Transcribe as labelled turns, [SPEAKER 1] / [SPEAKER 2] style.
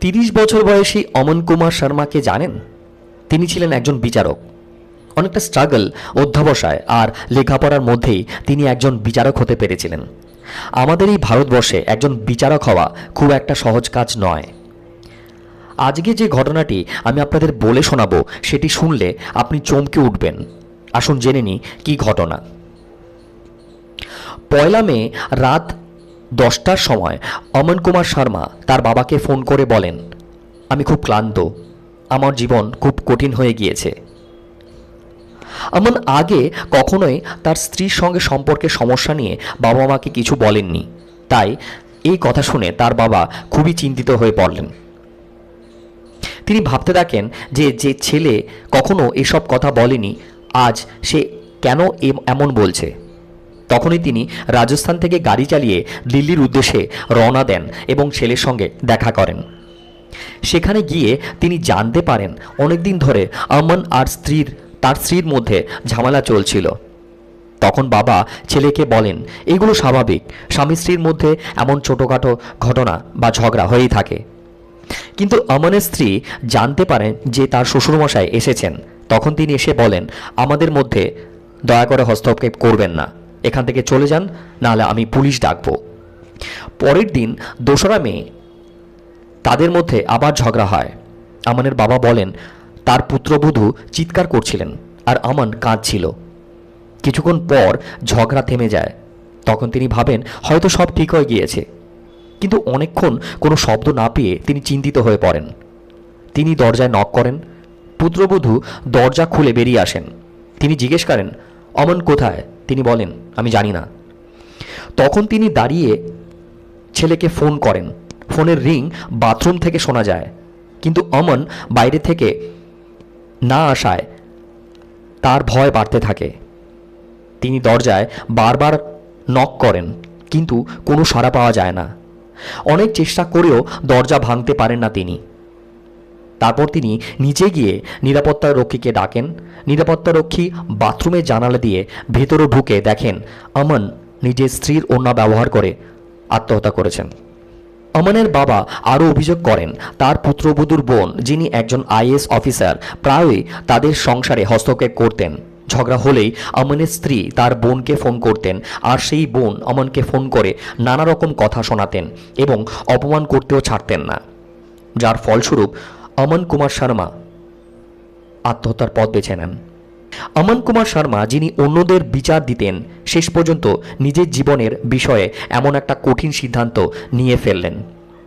[SPEAKER 1] 30 বছর বয়সী অমন কুমার শর্মাকে জানেন? তিনি ছিলেন একজন বিচারক। অনেকটা স্ট্রাগল, অধ্যবসায় আর লেখাপড়ার মধ্যেই তিনি একজন বিচারক হতে পেরেছিলেন। আমাদের এই ভারতবর্ষে একজন বিচারক হওয়া খুব একটা সহজ কাজ নয়। আজকে যে ঘটনাটি আমি আপনাদের বলে শোনাবো সেটি শুনলে আপনি চমকে উঠবেন। আসুন জেনে নিই কী ঘটনা। 1 মে রাত 10টার সময় অমন কুমার শর্মা তার বাবাকে ফোন করে বলেন, আমি খুব ক্লান্ত, আমার জীবন খুব কঠিন হয়ে গিয়েছে। অমন আগে কখনোই তার স্ত্রীর সঙ্গে সম্পর্কের সমস্যা নিয়ে বাবা মাকে কিছু বলেননি, তাই এই কথা শুনে তার বাবা খুবই চিন্তিত হয়ে পড়লেন। তিনি ভাবতে থাকেন যে যে ছেলে কখনো এসব কথা বলেনি, আজ সে কেন এমন বলছে। তখনই তিনি রাজস্থান থেকে গাড়ি চালিয়ে দিল্লির উদ্দেশ্যে রওনা দেন এবং ছেলের সঙ্গে দেখা করেন। সেখানে গিয়ে তিনি জানতে পারেন অনেকদিন ধরে অমন আর তার স্ত্রীর মধ্যে ঝামেলা চলছিল। তখন বাবা ছেলেকে বলেন, এগুলো স্বাভাবিক, স্বামী স্ত্রীর মধ্যে এমন ছোটোখাটো ঘটনা বা ঝগড়া হয়েই থাকে। কিন্তু অমনের স্ত্রী জানতে পারেন যে তার শ্বশুরমশাই এসেছেন। তখন তিনি এসে বলেন, আমাদের মধ্যে দয়া করে হস্তক্ষেপ করবেন না, এখান থেকে চলে যান, নাহলে আমি পুলিশ ডাকব। পরের দিন 2রা মে তাদের মধ্যে আবার ঝগড়া হয়। আমনের বাবা বলেন তার পুত্রবধূ চিৎকার করছিলেন আর আমন কাঁদছিল। কিছুক্ষণ পর ঝগড়া থেমে যায়। তখন তিনি ভাবেন হয়তো সব ঠিক হয়ে গিয়েছে, কিন্তু অনেকক্ষণ কোনো শব্দ না পেয়ে তিনি চিন্তিত হয়ে পড়েন। তিনি দরজায় নক করেন। পুত্রবধূ দরজা খুলে বেরিয়ে আসেন। তিনি জিজ্ঞেস করেন, অমন কোথায়? তিনি বলেন, আমি জানি না। তখন তিনি দাঁড়িয়ে ছেলেকে ফোন করেন। ফোনের রিং বাথরুম থেকে শোনা যায়, কিন্তু অমন বাইরে থেকে না আসায় তার ভয় বাড়তে থাকে। তিনি দরজায় বারবার নক করেন, কিন্তু কোনো সাড়া পাওয়া যায় না। অনেক চেষ্টা করেও দরজা ভাঙতে পারেন না তিনি। তারপর তিনি নিচে গিয়ে নিরাপত্তা রক্ষীকে ডাকেন। নিরাপত্তা রক্ষী বাথরুমে জানালা দিয়ে ভেতরে ঢুকে দেখেন অমন নিজের স্ত্রীর ওড়না ব্যবহার করে আত্মহত্যা করেছেন। অমনের বাবা আরও অভিযোগ করেন তার পুত্রবধূর বোন, যিনি একজন আইএএস অফিসার, প্রায়ই তাদের সংসারে হস্তক্ষেপ করতেন। ঝগড়া হলেই অমনের স্ত্রী তার বোনকে ফোন করতেন, আর সেই বোন অমনকে ফোন করে নানা রকম কথা শোনাতেন এবং অপমান করতেও ছাড়তেন না, যার ফলস্বরূপ অমন কুমার শর্মা আত্মহত্যার পথ বেছে নেন। অমন কুমার শর্মা, যিনি অন্যদের বিচার দিতেন, শেষ পর্যন্ত নিজের জীবনের বিষয়ে এমন একটা কঠিন সিদ্ধান্ত নিয়ে ফেললেন।